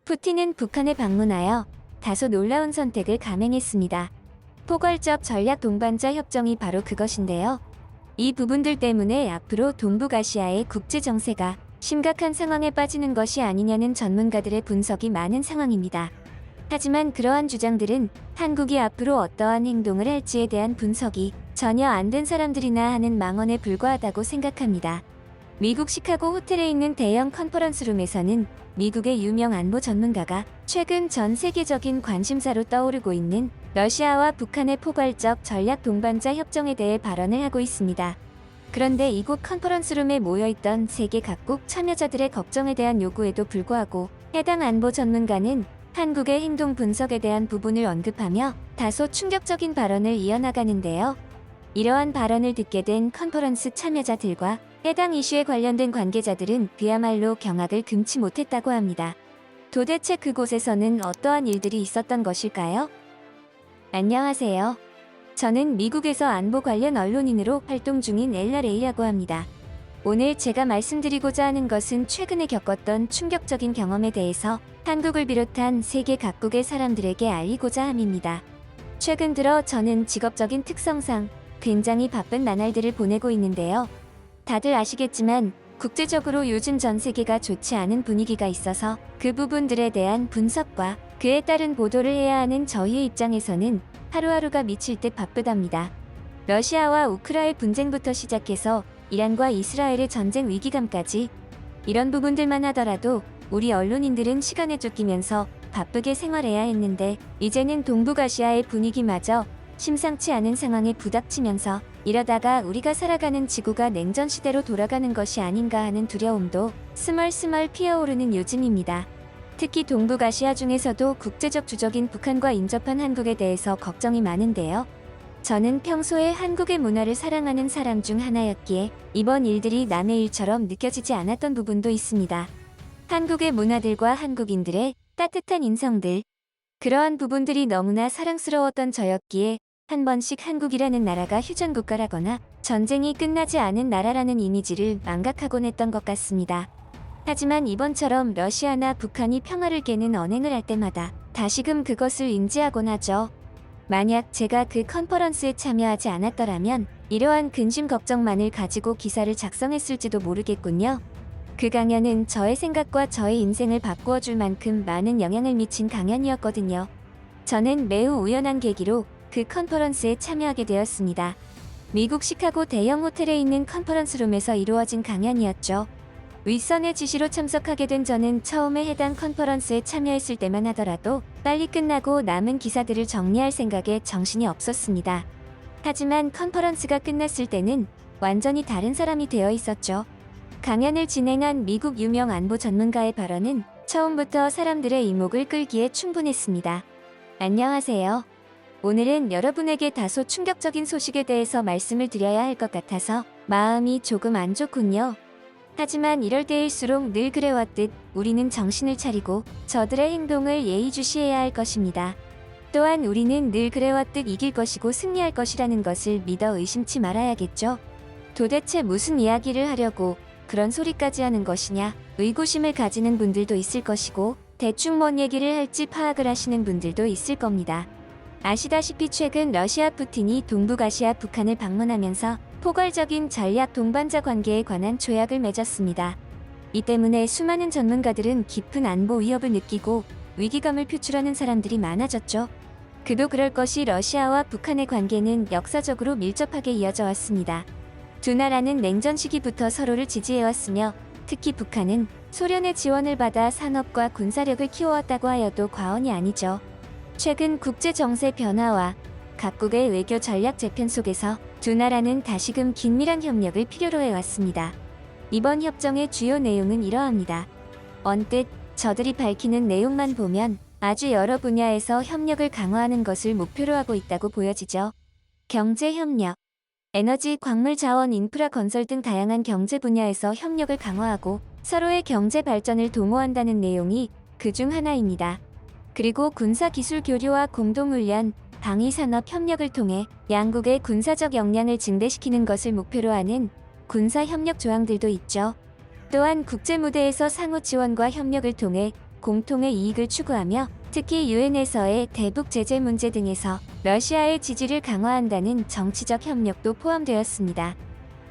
푸틴은 북한에 방문하여 다소 놀라운 선택을 감행했습니다. 포괄적 전략 동반자 협정이 바로 그것인데요. 이 부분들 때문에 앞으로 동북아시아의 국제 정세가 심각한 상황에 빠지는 것이 아니냐는 전문가들의 분석이 많은 상황입니다. 하지만 그러한 주장들은 한국이 앞으로 어떠한 행동을 할지에 대한 분석이 전혀 안 된 사람들이나 하는 망언에 불과하다고 생각합니다. 미국 시카고 호텔에 있는 대형 컨퍼런스룸에서는 미국의 유명 안보 전문가가 최근 전 세계적인 관심사로 떠오르고 있는 러시아와 북한의 포괄적 전략 동반자 협정에 대해 발언을 하고 있습니다. 그런데 이곳 컨퍼런스룸에 모여있던 세계 각국 참여자들의 걱정에 대한 요구에도 불구하고 해당 안보 전문가는 한국의 행동 분석에 대한 부분을 언급하며 다소 충격적인 발언을 이어나가는데요. 이러한 발언을 듣게 된 컨퍼런스 참여자들과 해당 이슈에 관련된 관계자들은 그야말로 경악을 금치 못했다고 합니다. 도대체 그곳에서는 어떠한 일들이 있었던 것일까요? 안녕하세요. 저는 미국에서 안보 관련 언론인으로 활동 중인 엘라 레이라고 합니다. 오늘 제가 말씀드리고자 하는 것은 최근에 겪었던 충격적인 경험에 대해서 한국을 비롯한 세계 각국의 사람들에게 알리고자 함입니다. 최근 들어 저는 직업적인 특성상 굉장히 바쁜 나날들을 보내고 있는데요. 다들 아시겠지만 국제적으로 요즘 전 세계가 좋지 않은 분위기가 있어서 그 부분들에 대한 분석과 그에 따른 보도를 해야 하는 저희의 입장에서는 하루하루가 미칠 듯 바쁘답니다. 러시아와 우크라이나 분쟁부터 시작해서 이란과 이스라엘의 전쟁 위기감까지 이런 부분들만 하더라도 우리 언론인들은 시간에 쫓기면서 바쁘게 생활해야 했는데 이제는 동북아시아의 분위기마저 심상치 않은 상황에 부닥치면서 이러다가 우리가 살아가는 지구가 냉전 시대로 돌아가는 것이 아닌가 하는 두려움도 스멀스멀 피어오르는 요즘입니다. 특히 동북아시아 중에서도 국제적 주적인 북한과 인접한 한국에 대해서 걱정이 많은데요. 저는 평소에 한국의 문화를 사랑하는 사람 중 하나였기에 이번 일들이 남의 일처럼 느껴지지 않았던 부분도 있습니다. 한국의 문화들과 한국인들의 따뜻한 인성들, 그러한 부분들이 너무나 사랑스러웠던 저였기에 한 번씩 한국이라는 나라가 휴전국가라거나 전쟁이 끝나지 않은 나라라는 이미지를 망각하곤 했던 것 같습니다. 하지만 이번처럼 러시아나 북한이 평화를 깨는 언행을 할 때마다 다시금 그것을 인지하곤 하죠. 만약 제가 그 컨퍼런스에 참여하지 않았더라면 이러한 근심 걱정만을 가지고 기사를 작성했을지도 모르겠군요. 그 강연은 저의 생각과 저의 인생을 바꾸어 줄 만큼 많은 영향을 미친 강연이었거든요. 저는 매우 우연한 계기로 그 컨퍼런스에 참여하게 되었습니다. 미국 시카고 대형 호텔에 있는 컨퍼런스룸에서 이루어진 강연이었죠. 윗선의 지시로 참석하게 된 저는 처음에 해당 컨퍼런스에 참여했을 때만 하더라도 빨리 끝나고 남은 기사들을 정리할 생각에 정신이 없었습니다. 하지만 컨퍼런스가 끝났을 때는 완전히 다른 사람이 되어 있었죠. 강연을 진행한 미국 유명 안보 전문가의 발언은 처음부터 사람들의 이목을 끌기에 충분했습니다. 안녕하세요. 오늘은 여러분에게 다소 충격적인 소식에 대해서 말씀을 드려야 할 것 같아서 마음이 조금 안 좋군요. 하지만 이럴 때일수록 늘 그래왔듯 우리는 정신을 차리고 저들의 행동을 예의주시해야 할 것입니다. 또한 우리는 늘 그래왔듯 이길 것이고 승리할 것이라는 것을 믿어 의심치 말아야겠죠. 도대체 무슨 이야기를 하려고 그런 소리까지 하는 것이냐 의구심을 가지는 분들도 있을 것이고 대충 뭔 얘기를 할지 파악을 하시는 분들도 있을 겁니다. 아시다시피 최근 러시아 푸틴이 동북아시아 북한을 방문하면서 포괄적인 전략 동반자 관계에 관한 조약을 맺었습니다. 이 때문에 수많은 전문가들은 깊은 안보 위협을 느끼고 위기감을 표출하는 사람들이 많아졌죠. 그도 그럴 것이 러시아와 북한의 관계는 역사적으로 밀접하게 이어져 왔습니다. 두 나라는 냉전 시기부터 서로를 지지해왔으며 특히 북한은 소련의 지원을 받아 산업과 군사력을 키워왔다고 하여도 과언이 아니죠. 최근 국제 정세 변화와 각국의 외교 전략 재편 속에서 두 나라는 다시금 긴밀한 협력을 필요로 해왔습니다. 이번 협정의 주요 내용은 이러합니다. 언뜻 저들이 밝히는 내용만 보면 아주 여러 분야에서 협력을 강화하는 것을 목표로 하고 있다고 보여지죠. 경제 협력, 에너지, 광물 자원, 인프라 건설 등 다양한 경제 분야에서 협력을 강화하고 서로의 경제 발전을 도모한다는 내용이 그중 하나입니다. 그리고 군사 기술 교류와 공동훈련, 방위산업 협력을 통해 양국의 군사적 역량을 증대시키는 것을 목표로 하는 군사협력 조항들도 있죠. 또한 국제무대에서 상호 지원과 협력을 통해 공통의 이익을 추구하며 특히 유엔에서의 대북 제재 문제 등에서 러시아의 지지를 강화한다는 정치적 협력도 포함되었습니다.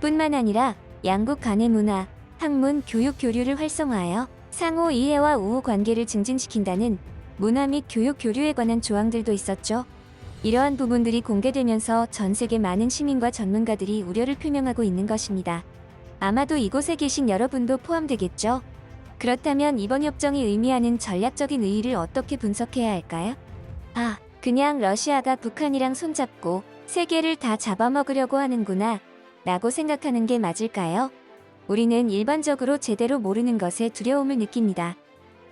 뿐만 아니라 양국 간의 문화, 학문, 교육 교류를 활성화하여 상호 이해와 우호 관계를 증진시킨다는 문화 및 교육 교류에 관한 조항들도 있었죠. 이러한 부분들이 공개되면서 전 세계 많은 시민과 전문가들이 우려를 표명하고 있는 것입니다. 아마도 이곳에 계신 여러분도 포함되겠죠. 그렇다면 이번 협정이 의미하는 전략적인 의의를 어떻게 분석해야 할까요? 그냥 러시아가 북한이랑 손잡고 세계를 다 잡아먹으려고 하는구나 라고 생각하는 게 맞을까요? 우리는 일반적으로 제대로 모르는 것에 두려움을 느낍니다.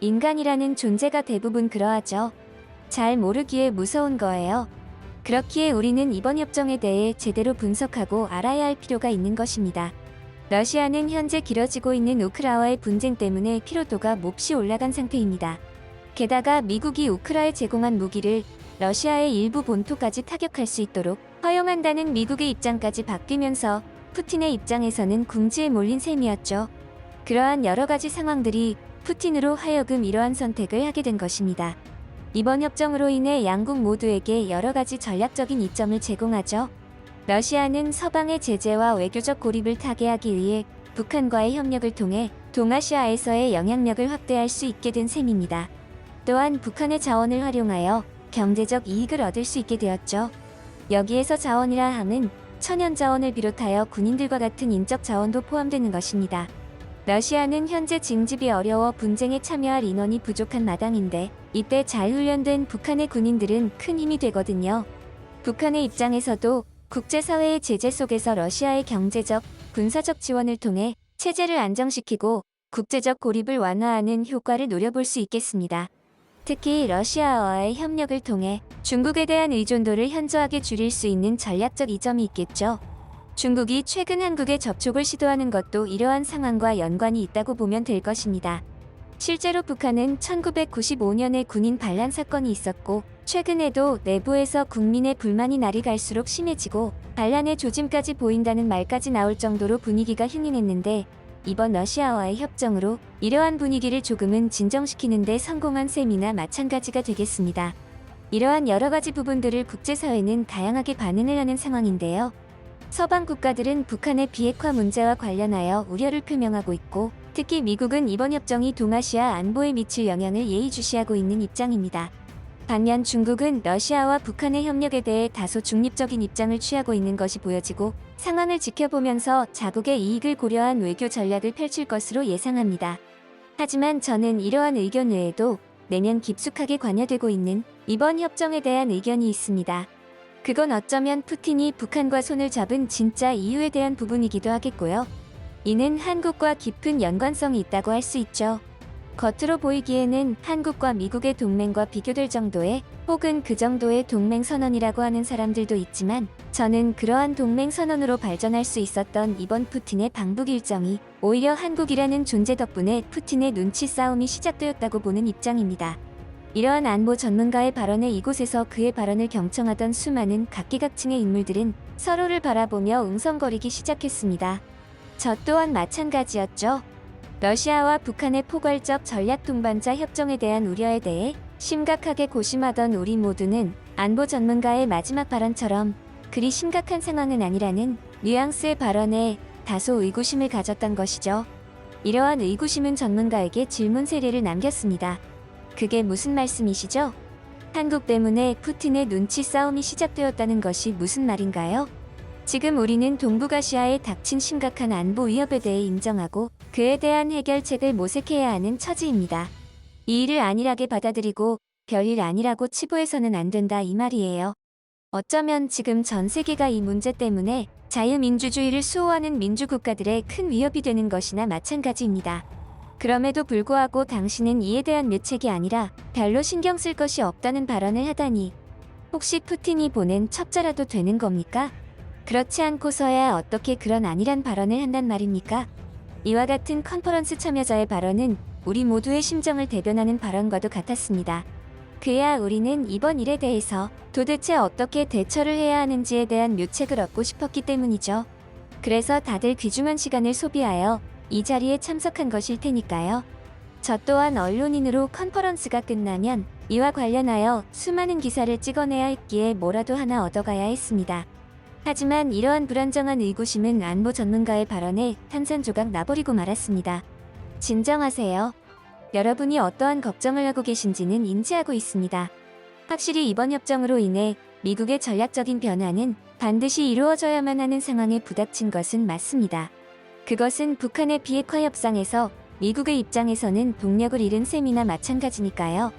인간이라는 존재가 대부분 그러하죠. 잘 모르기에 무서운 거예요. 그렇기에 우리는 이번 협정에 대해 제대로 분석하고 알아야 할 필요가 있는 것입니다. 러시아는 현재 길어지고 있는 우크라이나의 분쟁 때문에 피로도가 몹시 올라간 상태입니다. 게다가 미국이 우크라이나에 제공한 무기를 러시아의 일부 본토까지 타격할 수 있도록 허용한다는 미국의 입장까지 바뀌면서 푸틴의 입장에서는 궁지에 몰린 셈이었죠. 그러한 여러 가지 상황들이 푸틴으로 하여금 이러한 선택을 하게 된 것입니다. 이번 협정으로 인해 양국 모두에게 여러 가지 전략적인 이점을 제공하죠. 러시아는 서방의 제재와 외교적 고립을 타개하기 위해 북한과의 협력을 통해 동아시아에서의 영향력을 확대할 수 있게 된 셈입니다. 또한 북한의 자원을 활용하여 경제적 이익을 얻을 수 있게 되었죠. 여기에서 자원이라 함은 천연 자원을 비롯하여 군인들과 같은 인적 자원도 포함되는 것입니다. 러시아는 현재 징집이 어려워 분쟁에 참여할 인원이 부족한 마당인데 이때 잘 훈련된 북한의 군인들은 큰 힘이 되거든요. 북한의 입장에서도 국제사회의 제재 속에서 러시아의 경제적, 군사적 지원을 통해 체제를 안정시키고 국제적 고립을 완화하는 효과를 노려볼 수 있겠습니다. 특히 러시아와의 협력을 통해 중국에 대한 의존도를 현저하게 줄일 수 있는 전략적 이점이 있겠죠. 중국이 최근 한국에 접촉을 시도하는 것도 이러한 상황과 연관이 있다고 보면 될 것입니다. 실제로 북한은 1995년에 군인 반란 사건이 있었고 최근에도 내부에서 국민의 불만이 날이 갈수록 심해지고 반란의 조짐까지 보인다는 말까지 나올 정도로 분위기가 흉흉했는데 이번 러시아와의 협정으로 이러한 분위기를 조금은 진정시키는 데 성공한 셈이나 마찬가지가 되겠습니다. 이러한 여러 가지 부분들을 국제사회는 다양하게 반응을 하는 상황인데요. 서방 국가들은 북한의 비핵화 문제와 관련하여 우려를 표명하고 있고 특히 미국은 이번 협정이 동아시아 안보에 미칠 영향을 예의주시하고 있는 입장입니다. 반면 중국은 러시아와 북한의 협력에 대해 다소 중립적인 입장을 취하고 있는 것이 보여지고 상황을 지켜보면서 자국의 이익을 고려한 외교 전략을 펼칠 것으로 예상합니다. 하지만 저는 이러한 의견 외에도 내년 깊숙하게 관여되고 있는 이번 협정에 대한 의견이 있습니다. 그건 어쩌면 푸틴이 북한과 손을 잡은 진짜 이유에 대한 부분이기도 하겠고요. 이는 한국과 깊은 연관성이 있다고 할 수 있죠. 겉으로 보이기에는 한국과 미국의 동맹과 비교될 정도의 혹은 그 정도의 동맹 선언이라고 하는 사람들도 있지만 저는 그러한 동맹 선언으로 발전할 수 있었던 이번 푸틴의 방북 일정이 오히려 한국이라는 존재 덕분에 푸틴의 눈치 싸움이 시작되었다고 보는 입장입니다. 이러한 안보 전문가의 발언에 이곳에서 그의 발언을 경청하던 수많은 각기각층의 인물들은 서로를 바라보며 웅성거리기 시작했습니다. 저 또한 마찬가지였죠. 러시아와 북한의 포괄적 전략 동반자 협정에 대한 우려에 대해 심각하게 고심하던 우리 모두는 안보 전문가의 마지막 발언처럼 그리 심각한 상황은 아니라는 뉘앙스의 발언에 다소 의구심을 가졌던 것이죠. 이러한 의구심은 전문가에게 질문 세례를 남겼습니다. 그게 무슨 말씀이시죠? 한국 때문에 푸틴의 눈치 싸움이 시작되었다는 것이 무슨 말인가요? 지금 우리는 동북아시아에 닥친 심각한 안보 위협에 대해 인정하고 그에 대한 해결책을 모색해야 하는 처지입니다. 이 일을 안일하게 받아들이고 별일 아니라고 치부해서는 안 된다 이 말이에요. 어쩌면 지금 전 세계가 이 문제 때문에 자유민주주의를 수호하는 민주국가들의 큰 위협이 되는 것이나 마찬가지입니다. 그럼에도 불구하고 당신은 이에 대한 묘책이 아니라 별로 신경 쓸 것이 없다는 발언을 하다니 혹시 푸틴이 보낸 첩자라도 되는 겁니까? 그렇지 않고서야 어떻게 그런 안일한 발언을 한단 말입니까? 이와 같은 컨퍼런스 참여자의 발언은 우리 모두의 심정을 대변하는 발언과도 같았습니다. 그야 우리는 이번 일에 대해서 도대체 어떻게 대처를 해야 하는지에 대한 묘책을 얻고 싶었기 때문이죠. 그래서 다들 귀중한 시간을 소비하여 이 자리에 참석한 것일 테니까요. 저 또한 언론인으로 컨퍼런스가 끝나면 이와 관련하여 수많은 기사를 찍어내야 했기에 뭐라도 하나 얻어가야 했습니다. 하지만 이러한 불안정한 의구심은 안보 전문가의 발언에 탄산조각 나버리고 말았습니다. 진정하세요. 여러분이 어떠한 걱정을 하고 계신지는 인지하고 있습니다. 확실히 이번 협정으로 인해 미국의 전략적인 변화는 반드시 이루어져야만 하는 상황에 부닥친 것은 맞습니다. 그것은 북한의 비핵화 협상에서 미국의 입장에서는 동력을 잃은 셈이나 마찬가지니까요.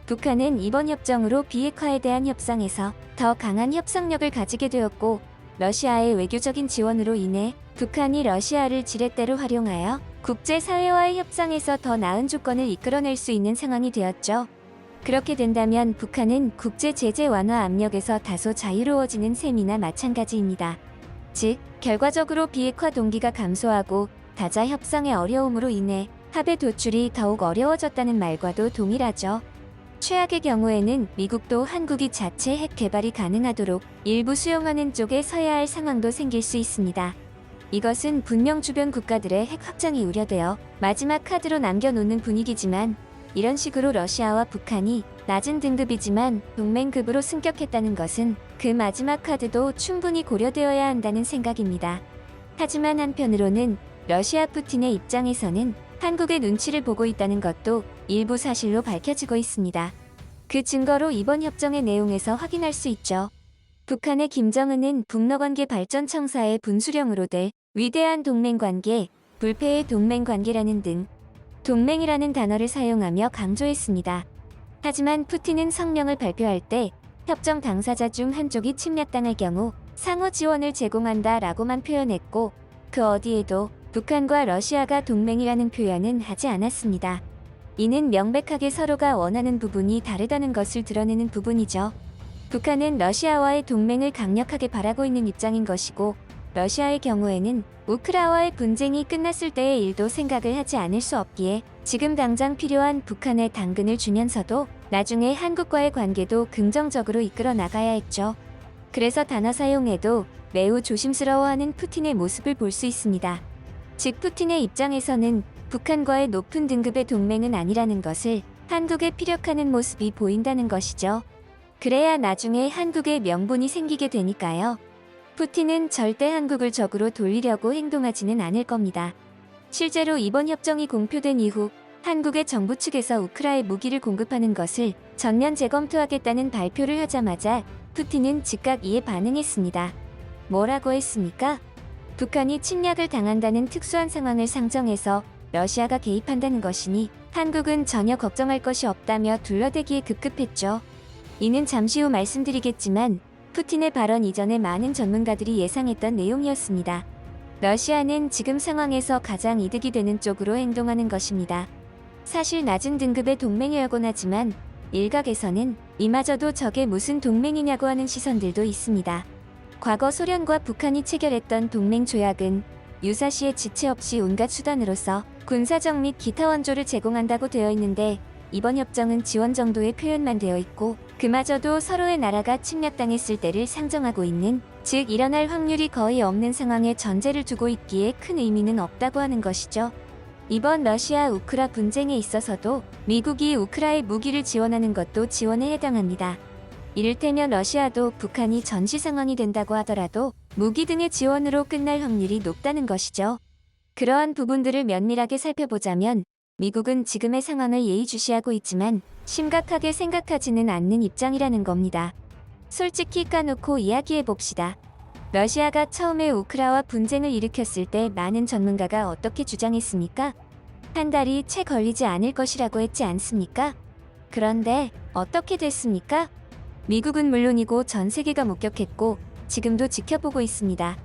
북한은 이번 협정으로 비핵화에 대한 협상에서 더 강한 협상력을 가지게 되었고, 러시아의 외교적인 지원으로 인해 북한이 러시아를 지렛대로 활용하여 국제사회와의 협상에서 더 나은 조건을 이끌어낼 수 있는 상황이 되었죠. 그렇게 된다면 북한은 국제 제재 완화 압력에서 다소 자유로워지는 셈이나 마찬가지입니다. 즉, 결과적으로 비핵화 동기가 감소하고 다자 협상의 어려움으로 인해 합의 도출이 더욱 어려워졌다는 말과도 동일하죠. 최악의 경우에는 미국도 한국이 자체 핵 개발이 가능하도록 일부 수용하는 쪽에 서야 할 상황도 생길 수 있습니다. 이것은 분명 주변 국가들의 핵 확장이 우려되어 마지막 카드로 남겨놓는 분위기지만, 이런 식으로 러시아와 북한이 낮은 등급이지만 동맹급으로 승격했다는 것은 그 마지막 카드도 충분히 고려되어야 한다는 생각입니다. 하지만 한편으로는 러시아 푸틴의 입장에서는 한국의 눈치를 보고 있다는 것도 일부 사실로 밝혀지고 있습니다. 그 증거로 이번 협정의 내용에서 확인할 수 있죠. 북한의 김정은은 북러관계 발전 청사의 분수령으로 될 위대한 동맹관계, 불패의 동맹관계라는 등 동맹이라는 단어를 사용하며 강조했습니다. 하지만 푸틴은 성명을 발표할 때 협정 당사자 중 한쪽이 침략당할 경우 상호 지원을 제공한다라고만 표현했고, 그 어디에도 북한과 러시아가 동맹이라는 표현은 하지 않았습니다. 이는 명백하게 서로가 원하는 부분이 다르다는 것을 드러내는 부분이죠. 북한은 러시아와의 동맹을 강력하게 바라고 있는 입장인 것이고, 러시아의 경우에는 우크라이나와의 분쟁이 끝났을 때의 일도 생각을 하지 않을 수 없기에 지금 당장 필요한 북한에 당근을 주면서도 나중에 한국과의 관계도 긍정적으로 이끌어 나가야 했죠. 그래서 단어 사용에도 매우 조심스러워하는 푸틴의 모습을 볼 수 있습니다. 즉, 푸틴의 입장에서는 북한과의 높은 등급의 동맹은 아니라는 것을 한국에 피력하는 모습이 보인다는 것이죠. 그래야 나중에 한국의 명분이 생기게 되니까요. 푸틴은 절대 한국을 적으로 돌리려고 행동하지는 않을 겁니다. 실제로 이번 협정이 공표된 이후 한국의 정부 측에서 우크라이나에 무기를 공급하는 것을 전면 재검토하겠다는 발표를 하자마자 푸틴은 즉각 이에 반응했습니다. 뭐라고 했습니까? 북한이 침략을 당한다는 특수한 상황을 상정해서 러시아가 개입한다는 것이니 한국은 전혀 걱정할 것이 없다며 둘러대기에 급급했죠. 이는 잠시 후 말씀드리겠지만 푸틴의 발언 이전에 많은 전문가들이 예상했던 내용이었습니다. 러시아는 지금 상황에서 가장 이득이 되는 쪽으로 행동하는 것입니다. 사실 낮은 등급의 동맹이라곤 하지만 일각에서는 이마저도 저게 무슨 동맹이냐고 하는 시선들도 있습니다. 과거 소련과 북한이 체결했던 동맹 조약은 유사시에 지체 없이 온갖 수단으로서 군사적 및 기타 원조를 제공한다고 되어 있는데, 이번 협정은 지원 정도의 표현만 되어 있고 그마저도 서로의 나라가 침략당했을 때를 상정하고 있는, 즉 일어날 확률이 거의 없는 상황에 전제를 두고 있기에 큰 의미는 없다고 하는 것이죠. 이번 러시아 우크라 분쟁에 있어서도 미국이 우크라에 무기를 지원하는 것도 지원에 해당합니다. 이를테면 러시아도 북한이 전시 상황이 된다고 하더라도 무기 등의 지원으로 끝날 확률이 높다는 것이죠. 그러한 부분들을 면밀하게 살펴보자면 미국은 지금의 상황을 예의주시하고 있지만 심각하게 생각하지는 않는 입장이라는 겁니다. 솔직히 까놓고 이야기해봅시다. 러시아가 처음에 우크라이나와 분쟁을 일으켰을 때 많은 전문가가 어떻게 주장했습니까? 한 달이 채 걸리지 않을 것이라고 했지 않습니까? 그런데 어떻게 됐습니까? 미국은 물론이고 전 세계가 목격했고 지금도 지켜보고 있습니다.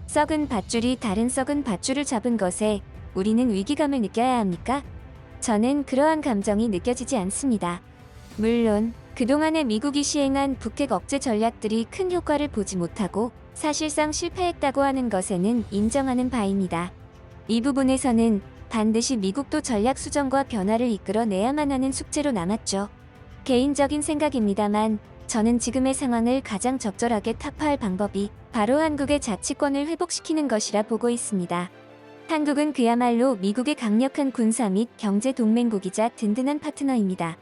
썩은 밧줄이 다른 썩은 밧줄을 잡은 것에 우리는 위기감을 느껴야 합니까? 저는 그러한 감정이 느껴지지 않습니다. 물론 그동안에 미국이 시행한 북핵 억제 전략들이 큰 효과를 보지 못하고 사실상 실패했다고 하는 것에는 인정하는 바입니다. 이 부분에서는 반드시 미국도 전략 수정과 변화를 이끌어내야만 하는 숙제로 남았죠. 개인적인 생각입니다만 저는 지금의 상황을 가장 적절하게 타파할 방법이 바로 한국의 자치권을 회복시키는 것이라 보고 있습니다. 한국은 그야말로 미국의 강력한 군사 및 경제 동맹국이자 든든한 파트너입니다.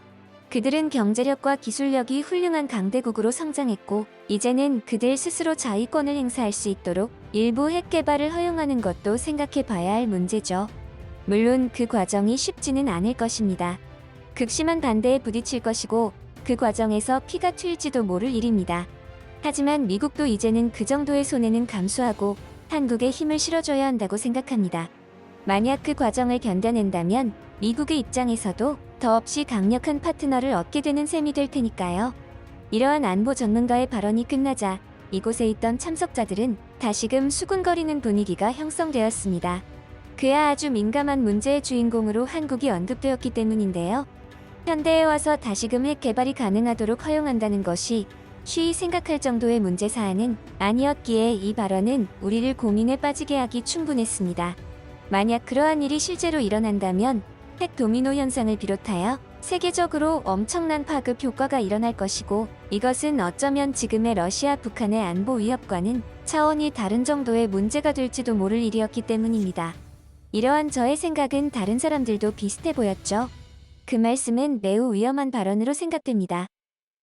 그들은 경제력과 기술력이 훌륭한 강대국으로 성장했고, 이제는 그들 스스로 자위권을 행사할 수 있도록 일부 핵 개발을 허용하는 것도 생각해 봐야 할 문제죠. 물론 그 과정이 쉽지는 않을 것입니다. 극심한 반대에 부딪힐 것이고, 그 과정에서 피가 튈지도 모를 일입니다. 하지만 미국도 이제는 그 정도의 손해는 감수하고 한국에 힘을 실어줘야 한다고 생각합니다. 만약 그 과정을 견뎌낸다면 미국의 입장에서도 더없이 강력한 파트너를 얻게 되는 셈이 될 테니까요. 이러한 안보 전문가의 발언이 끝나자 이곳에 있던 참석자들은 다시금 수군거리는 분위기가 형성되었습니다. 그야 아주 민감한 문제의 주인공으로 한국이 언급되었기 때문인데요. 현대에 와서 다시금 핵 개발이 가능하도록 허용한다는 것이 쉬이 생각할 정도의 문제사안은 아니었기에 이 발언은 우리를 고민에 빠지게 하기 충분했습니다. 만약 그러한 일이 실제로 일어난다면 핵 도미노 현상을 비롯하여 세계적으로 엄청난 파급 효과가 일어날 것이고, 이것은 어쩌면 지금의 러시아 북한의 안보 위협과는 차원이 다른 정도의 문제가 될지도 모를 일이었기 때문입니다. 이러한 저의 생각은 다른 사람들도 비슷해 보였죠. 그 말씀은 매우 위험한 발언으로 생각됩니다.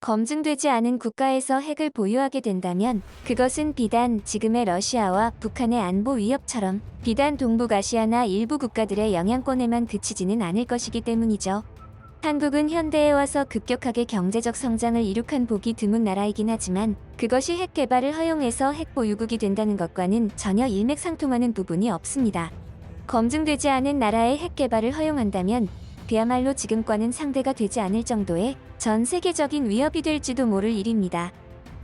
검증되지 않은 국가에서 핵을 보유하게 된다면 그것은 비단 지금의 러시아와 북한의 안보 위협처럼 비단 동북아시아나 일부 국가들의 영향권에만 그치지는 않을 것이기 때문이죠. 한국은 현대에 와서 급격하게 경제적 성장을 이룩한 보기 드문 나라이긴 하지만 그것이 핵 개발을 허용해서 핵 보유국이 된다는 것과는 전혀 일맥상통하는 부분이 없습니다. 검증되지 않은 나라의 핵 개발을 허용한다면 그야말로 지금과는 상대가 되지 않을 정도의 전 세계적인 위협이 될지도 모를 일입니다.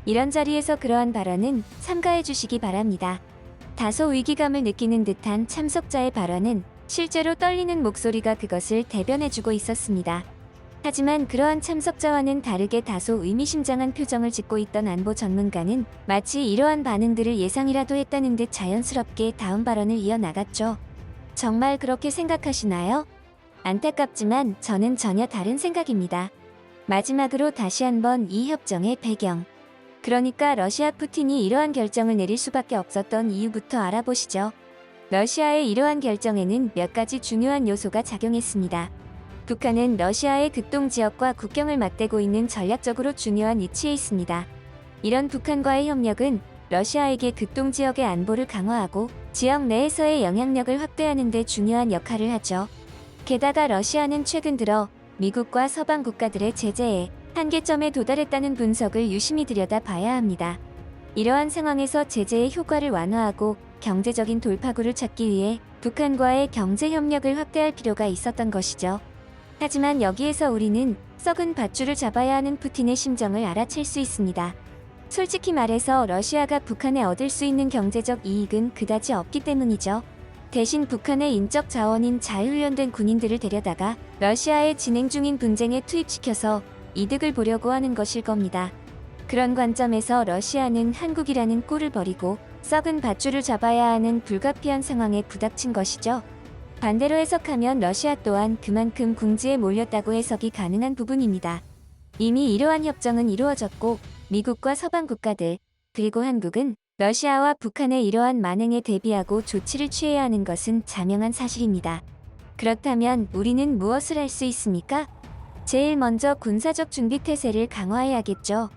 이런 자리에서 그러한 발언은 삼가해 주시기 바랍니다. 다소 위기감을 느끼는 듯한 참석자의 발언은 실제로 떨리는 목소리가 그것을 대변해주고 있었습니다. 하지만 그러한 참석자와는 다르게 다소 의미심장한 표정을 짓고 있던 안보 전문가는 마치 이러한 반응들을 예상이라도 했다는 듯 자연스럽게 다음 발언을 이어나갔죠. 정말 그렇게 생각하시나요? 안타깝지만 저는 전혀 다른 생각입니다. 마지막으로 다시 한번 이 협정의 배경, 그러니까 러시아 푸틴이 이러한 결정을 내릴 수밖에 없었던 이유부터 알아보시죠. 러시아의 이러한 결정에는 몇 가지 중요한 요소가 작용했습니다. 북한은 러시아의 극동 지역과 국경을 맞대고 있는 전략적으로 중요한 위치에 있습니다. 이런 북한과의 협력은 러시아에게 극동 지역의 안보를 강화하고 지역 내에서의 영향력을 확대하는 데 중요한 역할을 하죠. 게다가 러시아는 최근 들어 미국과 서방 국가들의 제재에 한계점에 도달했다는 분석을 유심히 들여다봐야 합니다. 이러한 상황에서 제재의 효과를 완화하고 경제적인 돌파구를 찾기 위해 북한과의 경제 협력을 확대할 필요가 있었던 것이죠. 하지만 여기에서 우리는 썩은 밧줄을 잡아야 하는 푸틴의 심정을 알아챌 수 있습니다. 솔직히 말해서 러시아가 북한에 얻을 수 있는 경제적 이익은 그다지 없기 때문이죠. 대신 북한의 인적 자원인 잘 훈련된 군인들을 데려다가 러시아에 진행 중인 분쟁에 투입시켜서 이득을 보려고 하는 것일 겁니다. 그런 관점에서 러시아는 한국이라는 꼴을 버리고 썩은 밧줄을 잡아야 하는 불가피한 상황에 부닥친 것이죠. 반대로 해석하면 러시아 또한 그만큼 궁지에 몰렸다고 해석이 가능한 부분입니다. 이미 이러한 협정은 이루어졌고 미국과 서방 국가들, 그리고 한국은 러시아와 북한의 이러한 만행에 대비하고 조치를 취해야 하는 것은 자명한 사실입니다. 그렇다면 우리는 무엇을 할 수 있습니까? 제일 먼저 군사적 준비 태세를 강화해야겠죠.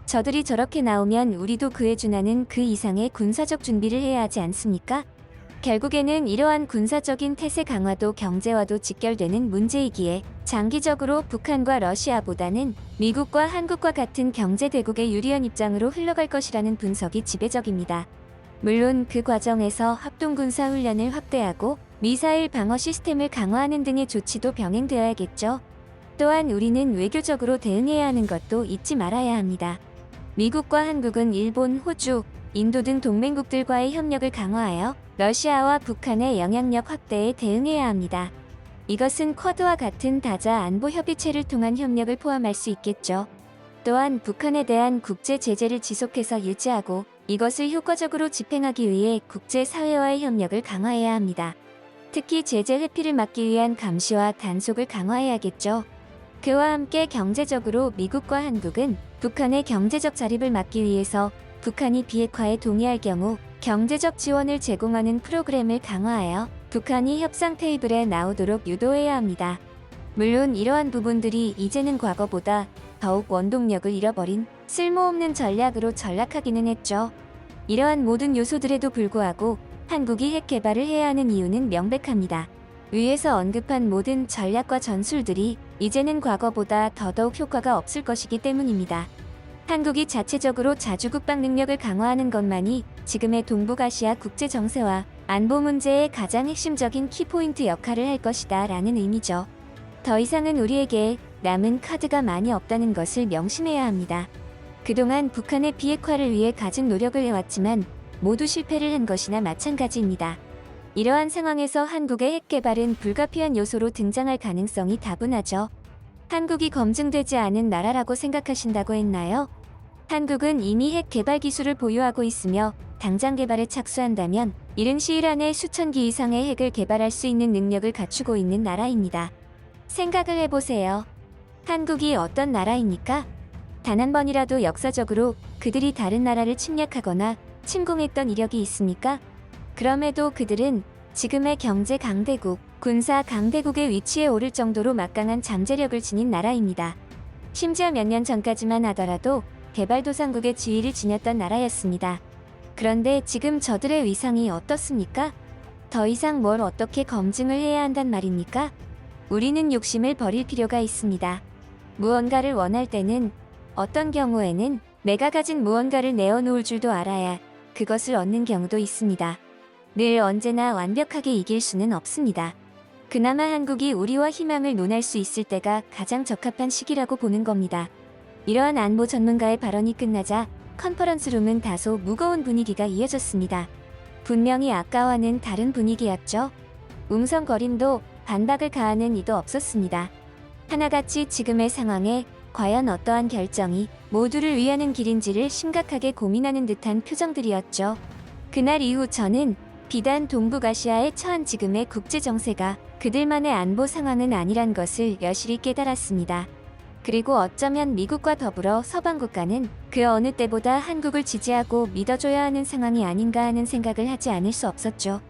저들이 저렇게 나오면 우리도 그에 준하는 그 이상의 군사적 준비를 해야 하지 않습니까? 결국에는 이러한 군사적인 태세 강화도 경제와도 직결되는 문제이기에 장기적으로 북한과 러시아보다는 미국과 한국과 같은 경제대국의 유리한 입장으로 흘러갈 것이라는 분석이 지배적입니다. 물론 그 과정에서 합동군사훈련을 확대하고 미사일 방어 시스템을 강화하는 등의 조치도 병행되어야겠죠. 또한 우리는 외교적으로 대응해야 하는 것도 잊지 말아야 합니다. 미국과 한국은 일본, 호주, 인도 등 동맹국들과의 협력을 강화하여 러시아와 북한의 영향력 확대에 대응해야 합니다. 이것은 쿼드와 같은 다자 안보 협의체를 통한 협력을 포함할 수 있겠죠. 또한 북한에 대한 국제 제재를 지속해서 유지하고 이것을 효과적으로 집행하기 위해 국제사회와의 협력을 강화해야 합니다. 특히 제재 회피를 막기 위한 감시와 단속을 강화해야겠죠. 그와 함께 경제적으로 미국과 한국은 북한의 경제적 자립을 막기 위해서 북한이 비핵화에 동의할 경우 경제적 지원을 제공하는 프로그램을 강화하여 북한이 협상 테이블에 나오도록 유도해야 합니다. 물론 이러한 부분들이 이제는 과거보다 더욱 원동력을 잃어버린 쓸모없는 전략으로 전락하기는 했죠. 이러한 모든 요소들에도 불구하고 한국이 핵 개발을 해야 하는 이유는 명백합니다. 위에서 언급한 모든 전략과 전술들이 이제는 과거보다 더더욱 효과가 없을 것이기 때문입니다. 한국이 자체적으로 자주 국방 능력을 강화하는 것만이 지금의 동북아시아 국제 정세와 안보 문제의 가장 핵심적인 키포인트 역할을 할 것이다 라는 의미죠. 더 이상은 우리에게 남은 카드가 많이 없다는 것을 명심해야 합니다. 그동안 북한의 비핵화를 위해 가진 노력을 해왔지만 모두 실패를 한 것이나 마찬가지입니다. 이러한 상황에서 한국의 핵 개발은 불가피한 요소로 등장할 가능성이 다분하죠. 한국이 검증되지 않은 나라라고 생각하신다고 했나요? 한국은 이미 핵 개발 기술을 보유하고 있으며 당장 개발에 착수한다면 이른 시일 안에 수천 기 이상의 핵을 개발할 수 있는 능력을 갖추고 있는 나라입니다. 생각을 해보세요. 한국이 어떤 나라입니까? 단 한 번이라도 역사적으로 그들이 다른 나라를 침략하거나 침공했던 이력이 있습니까? 그럼에도 그들은 지금의 경제 강대국, 군사 강대국의 위치에 오를 정도로 막강한 잠재력을 지닌 나라입니다. 심지어 몇 년 전까지만 하더라도 개발도상국의 지위를 지녔던 나라였습니다. 그런데 지금 저들의 위상이 어떻습니까? 더 이상 뭘 어떻게 검증을 해야 한단 말입니까? 우리는 욕심을 버릴 필요가 있습니다. 무언가를 원할 때는 어떤 경우에는 내가 가진 무언가를 내어놓을 줄도 알아야 그것을 얻는 경우도 있습니다. 늘 언제나 완벽하게 이길 수는 없습니다. 그나마 한국이 우리와 희망을 논할 수 있을 때가 가장 적합한 시기라고 보는 겁니다. 이러한 안보 전문가의 발언이 끝나자 컨퍼런스룸은 다소 무거운 분위기가 이어졌습니다. 분명히 아까와는 다른 분위기였죠. 웅성거림도 반박을 가하는 이도 없었습니다. 하나같이 지금의 상황에 과연 어떠한 결정이 모두를 위하는 길인지를 심각하게 고민하는 듯한 표정들이었죠. 그날 이후 저는 비단 동북아시아에 처한 지금의 국제 정세가 그들만의 안보 상황은 아니란 것을 여실히 깨달았습니다. 그리고 어쩌면 미국과 더불어 서방 국가는 그 어느 때보다 한국을 지지하고 믿어줘야 하는 상황이 아닌가 하는 생각을 하지 않을 수 없었죠.